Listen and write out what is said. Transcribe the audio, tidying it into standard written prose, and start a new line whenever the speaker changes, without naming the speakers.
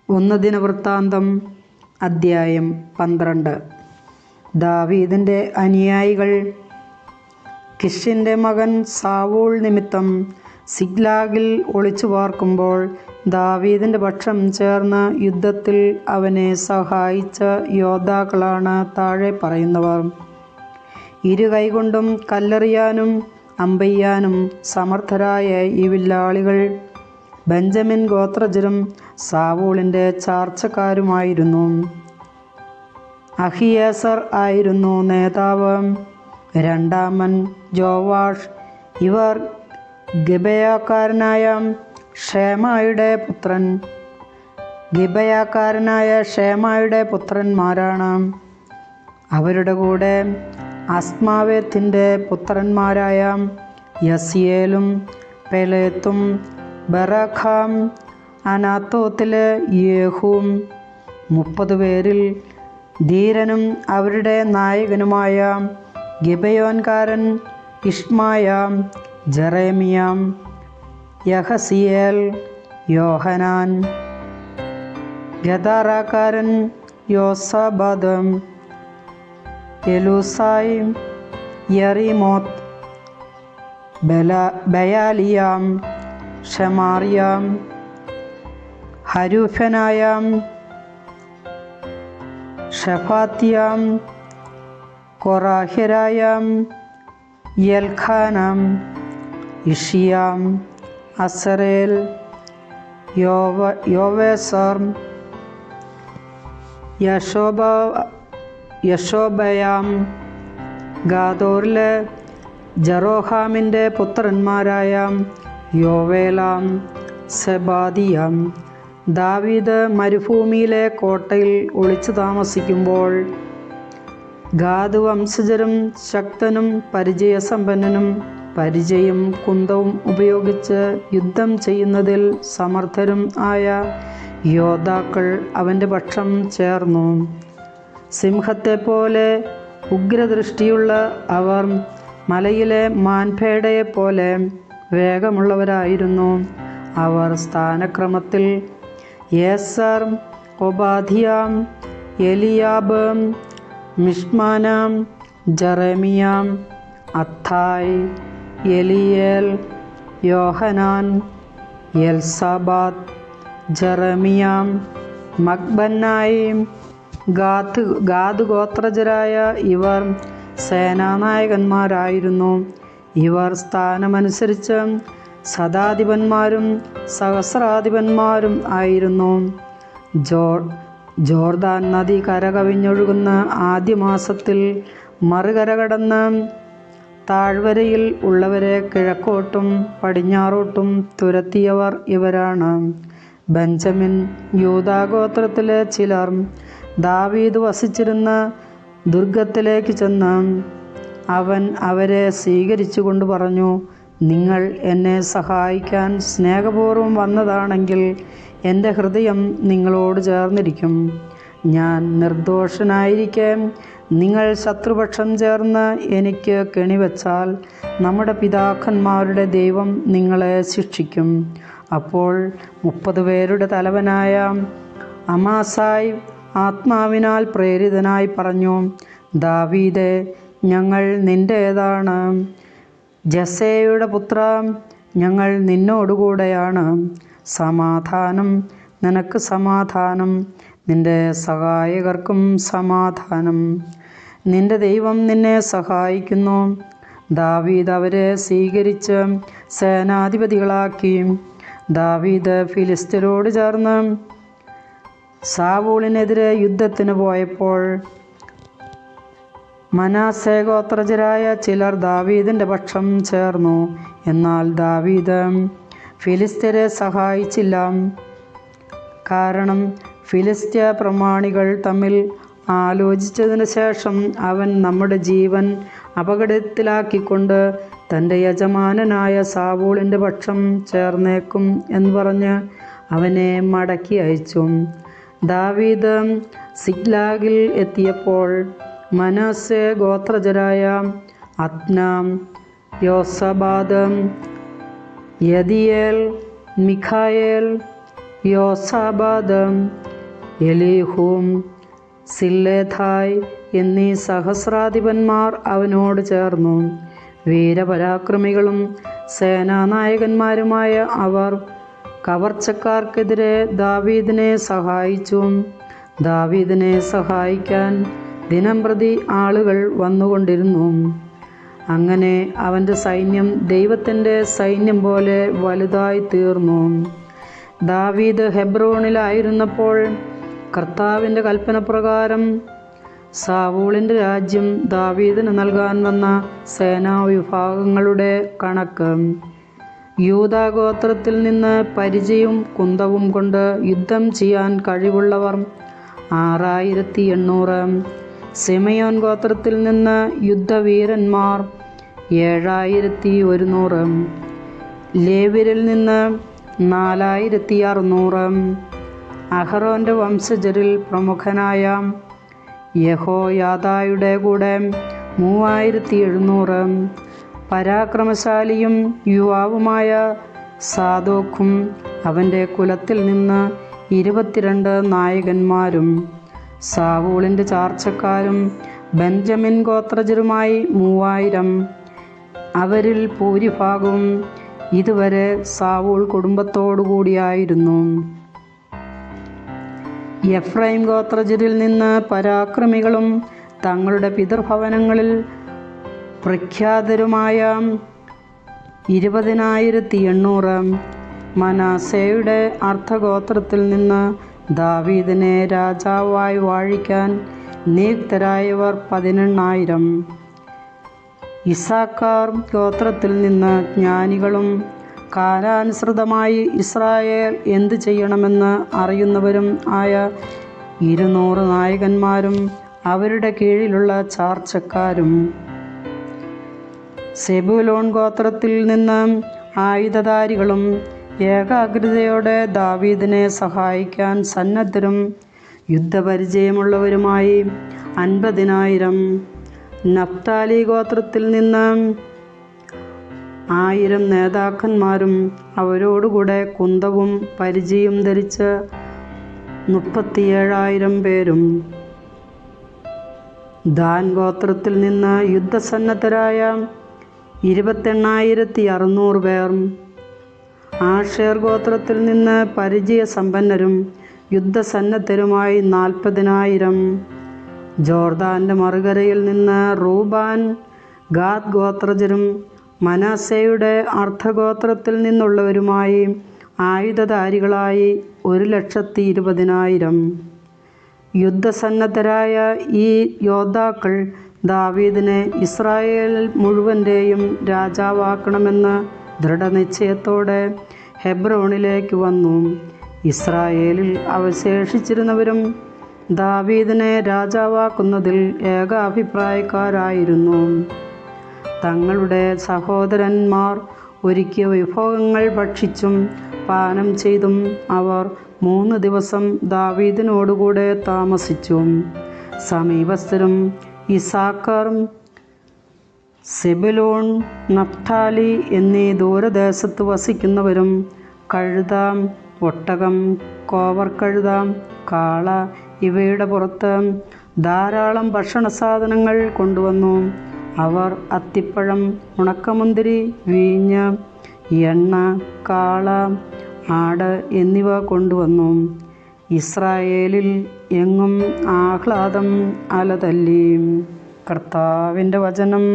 ഒന്ന് ദിനവൃത്താന്തം അദ്ധ്യായം 12. ദാവീദിൻ്റെ അനുയായികൾ കിഷിൻ്റെ മകൻ സാവൂൾ നിമിത്തം സിഗ്ലാഗിൽ ഒളിച്ചു പാർക്കുമ്പോൾ ദാവീദിൻ്റെ പക്ഷം ചേർന്ന് യുദ്ധത്തിൽ അവനെ സഹായിച്ച യോദ്ധാക്കളാണ് താഴെ പറയുന്നവർ. ഇരു കൈകൊണ്ടും കല്ലെറിയാനും അമ്പെയ്യാനും സമർത്ഥരായ ഈ വില്ലാളികൾ ബെഞ്ചമിൻ ഗോത്രജരും സാവൂളിൻ്റെ ചാർച്ചക്കാരുമായിരുന്നു. അഹിയേസർ ആയിരുന്നു നേതാവ്, രണ്ടാമൻ യോവാഷ്. ഇവർ ഗിബെയാക്കാരനായ ഷേമായുടെ പുത്രന്മാരാണ്. അവരുടെ കൂടെ അസ്മാവേത്തിൻ്റെ പുത്രന്മാരായ യസിയേലും പെലേത്തും ബറഖാം അനാത്തോത്തിലെ യേഹൂം. 30 പേരിൽ ധീരനും അവരുടെ നായകനുമായ ഗിബെയോൻകാരൻ ഇഷ്മായ, ജെറേമിയ, യഹസിയേൽ, യോഹനാൻ, ഗദാറാക്കാരൻ യോസാബാദ്, എലൂസായ്, യെറീമോത്ത്, ബയാലിയാം, ഷെമാറിയാം, ഹരൂഫനായാം, ഷഫാത്തിയാം, കൊറാഹ്യരായാം, യെൽഖാനാം, ഇഷിയാം, അസറേൽ, യോവേസർ, യശോബയാം, ഗാദോറിലെ ജെറോഹാമിൻ്റെ പുത്രന്മാരായ യോവേലാം, സെബാദിയാം. ദാവീദ് മരുഭൂമിയിലെ കോട്ടയിൽ ഒളിച്ചു താമസിക്കുമ്പോൾ ഗാദ് വംശജരും ശക്തനും പരിചയസമ്പന്നനും പരിചയും കുന്തവും ഉപയോഗിച്ച് യുദ്ധം ചെയ്യുന്നതിൽ സമർത്ഥരും ആയ യോദ്ധാക്കൾ അവൻ്റെ പക്ഷം ചേർന്നു. സിംഹത്തെപ്പോലെ ഉഗ്രദൃഷ്ടിയുള്ള അവർ മലയിലെ മാൻപേടയെപ്പോലെ വേഗമുള്ളവരായിരുന്നു. അവർ സ്ഥാനക്രമത്തിൽ യേസർ, ഒബാദിയാം, എലിയാബ്, മിഷ്മാനാം, ജെറേമിയാം, അത്തായ്, എലിയേൽ, യോഹനാൻ, എൽസാബാദ്, ജെറമിയാം, മക്ബന്നായി, ഗാദ് ഗോത്രജരായ ഇവർ സേനാനായകന്മാരായിരുന്നു. ഇവർ സ്ഥാനമനുസരിച്ച് ശതാധിപന്മാരും സഹസ്രാധിപന്മാരും ആയിരുന്നു. ജോർദാൻ നദി കരകവിഞ്ഞൊഴുകുന്ന ആദ്യ മാസത്തിൽ മറുകര കടന്ന് താഴ്വരയിൽ ഉള്ളവരെ കിഴക്കോട്ടും പടിഞ്ഞാറോട്ടും തുരത്തിയവർ ഇവരാണ്. ബെഞ്ചമിൻ യൂദാഗോത്രത്തിലെ ചിലർ ദാവീദ് വസിച്ചിരുന്ന ദുർഗത്തിലേക്ക് ചെന്ന് അവൻ അവരെ സ്വീകരിച്ചുകൊണ്ട് പറഞ്ഞു, നിങ്ങൾ എന്നെ സഹായിക്കാൻ സ്നേഹപൂർവ്വം വന്നതാണെങ്കിൽ എൻ്റെ ഹൃദയം നിങ്ങളോട് ചേർന്നിരിക്കും. ഞാൻ നിർദോഷനായിരിക്കെ നിങ്ങൾ ശത്രുപക്ഷം ചേർന്ന് എനിക്ക് കെണിവെച്ചാൽ നമ്മുടെ പിതാക്കന്മാരുടെ ദൈവം നിങ്ങളെ ശിക്ഷിക്കും. അപ്പോൾ 30 പേരുടെ തലവനായ അമാസായ് ആത്മാവിനാൽ പ്രേരിതനായി പറഞ്ഞു, ദാവീദേ, ഞങ്ങൾ നിൻ്റേതാണ്. ജസ്സേയുടെ പുത്ര, ഞങ്ങൾ നിന്നോടുകൂടെയാണ്. സമാധാനം, നിനക്ക് സമാധാനം, നിൻ്റെ സഹായകർക്കും സമാധാനം. നിൻ്റെ ദൈവം നിന്നെ സഹായിക്കുന്നു. ദാവീദ് അവരെ സ്വീകരിച്ച് സേനാധിപതികളാക്കി. ദാവീദ് ഫിലിസ്ത്യരോട് ചേർന്ന് സാവൂളിനെതിരെ യുദ്ധത്തിന് പോയപ്പോൾ മനാസേ ഗോത്രജരായ ചിലർ ദാവീദിൻ്റെ പക്ഷം ചേർന്നു. എന്നാൽ ദാവീദ് ഫിലിസ്ത്യരെ സഹായിച്ചില്ല. കാരണം ഫിലിസ്ത്യ പ്രമാണികൾ തമ്മിൽ ആലോചിച്ചതിന് ശേഷം അവൻ നമ്മുടെ ജീവൻ അപകടത്തിലാക്കിക്കൊണ്ട് തൻ്റെ യജമാനനായ സാവൂളിൻ്റെ പക്ഷം ചേർന്നേക്കും എന്ന് പറഞ്ഞ് അവനെ മടക്കി അയച്ചു. ദാവീദ് സിഗ്ലാഗിൽ എത്തിയപ്പോൾ മനശ്ശെ ഗോത്രജരായ അദ്നാം, യോസബാദ്, യദിയേൽ, മിഖായേൽ, യോസാബാദ്, എലീഹൂം, സില്ലേഥായ് എന്നീ സഹസ്രാധിപന്മാർ അവനോട് ചേർന്നു. വീരപരാക്രമികളും സേനാനായകന്മാരുമായ അവർ കവർച്ചക്കാർക്കെതിരെ ദാവീദിനെ സഹായിച്ചു. ദാവീദിനെ സഹായിക്കാൻ ദിനംപ്രതി ആളുകൾ വന്നുകൊണ്ടിരുന്നു. അങ്ങനെ അവൻ്റെ സൈന്യം ദൈവത്തിൻ്റെ സൈന്യം പോലെ വലുതായി തീർന്നു. ദാവീദ് ഹെബ്രോണിലായിരുന്നപ്പോൾ കർത്താവിൻ്റെ കൽപ്പനപ്രകാരം സാവൂളിൻ്റെ രാജ്യം ദാവീദിന് നൽകാൻ വന്ന സേനാവിഭാഗങ്ങളുടെ കണക്ക്. യൂദാഗോത്രത്തിൽ നിന്ന് പരിചയും കുന്തവും കൊണ്ട് യുദ്ധം ചെയ്യാൻ കഴിവുള്ളവർ 6800. സിമയോൻ ഗോത്രത്തിൽ നിന്ന് യുദ്ധവീരന്മാർ 7100. ലേവ്യരിൽ നിന്ന് 4600. അഹറോൻ്റെ വംശജരിൽ പ്രമുഖനായ യഹോയാദായുടെ കൂടെ 3700. പരാക്രമശാലിയും യുവാവുമായ സാദോക്കും അവൻ്റെ കുലത്തിൽ നിന്ന് 22 നായകന്മാരും. സാവൂളിൻ്റെ ചാർച്ചക്കാരും ബെഞ്ചമിൻ ഗോത്രജരുമായി 3000. അവരിൽ ഭൂരിഭാഗവും ഇതുവരെ സാവൂൾ കുടുംബത്തോടുകൂടിയായിരുന്നു. എഫ്രൈം ഗോത്രജരിൽ നിന്ന് പരാക്രമികളും തങ്ങളുടെ പിതൃഭവനങ്ങളിൽ പ്രഖ്യാതരുമായ 20800. മനാസേയുടെ അർദ്ധഗോത്രത്തിൽ നിന്ന് ദാവീദിനെ രാജാവായി വാഴിക്കാൻ നിയുക്തരായവർ 18000. ഇസ്സാക്കാർ ഗോത്രത്തിൽ നിന്ന് ജ്ഞാനികളും കാലാനുസൃതമായി ഇസ്രായേൽ എന്ത് ചെയ്യണമെന്ന് അറിയുന്നവരും ആയ 200 നായകന്മാരും അവരുടെ കീഴിലുള്ള ചാർച്ചക്കാരും. സെബൂലോൺ ഗോത്രത്തിൽ നിന്ന് ആയുധധാരികളും ഏകാഗ്രതയോടെ ദാവീദിനെ സഹായിക്കാൻ സന്നദ്ധരും യുദ്ധപരിചയമുള്ളവരുമായി 50000. നഫ്താലി ഗോത്രത്തിൽ നിന്ന് 1000 നേതാക്കന്മാരും അവരോടുകൂടെ കുന്തവും പരിചയും ധരിച്ച് 37000 പേരും. ദാൻ ഗോത്രത്തിൽ നിന്ന് യുദ്ധസന്നദ്ധരായ 28600 പേർ. ആഷേർ ഗോത്രത്തിൽ നിന്ന് പരിചയസമ്പന്നരും യുദ്ധസന്നദ്ധരുമായി 40000. ജോർദാൻ്റെ മറുകരയിൽ നിന്ന് റൂബാൻ, ഗാദ് ഗോത്രജരും മനാസേയുടെ അർദ്ധഗോത്രത്തിൽ നിന്നുള്ളവരുമായി ആയുധധാരികളായി 120,000. യുദ്ധസന്നദ്ധരായ ഈ യോദ്ധാക്കൾ ദാവീദിനെ ഇസ്രായേൽ മുഴുവൻ്റെയും രാജാവാക്കണമെന്ന് ദൃഢനിശ്ചയത്തോടെ ഹെബ്രോണിലേക്ക് വന്നു. ഇസ്രായേലിൽ അവശേഷിച്ചിരുന്നവരും ദാവീദിനെ രാജാവാക്കുന്നതിൽ ഏകാഭിപ്രായക്കാരായിരുന്നു. തങ്ങളുടെ സഹോദരന്മാർ ഒരുക്കിയ വിഭവങ്ങൾ ഭക്ഷിച്ചും പാനം ചെയ്തും അവർ 3 ദിവസം ദാവീദിനോടുകൂടെ താമസിച്ചു. സമീപസ്ഥരും ഇസ്സാക്കാർ, സെബൂലൂൺ, നഫ്താലി എന്നീ ദൂരദേശത്ത് വസിക്കുന്നവരും കഴുത, ഒട്ടകം, കോവർക്കഴുത, കാള ഇവയുടെ പുറത്ത് ധാരാളം ഭക്ഷണസാധനങ്ങൾ കൊണ്ടുവന്നു. അവർ അത്തിപ്പഴം, ഉണക്കമുന്തിരി, വീഞ്ഞ്, എണ്ണ, കാള, ആട് എന്നിവ കൊണ്ടുവന്നു. ഇസ്രായേലിൽ എങ്ങും ആഹ്ലാദം അലതല്ലി. കർത്താവിൻ്റെ വചനം.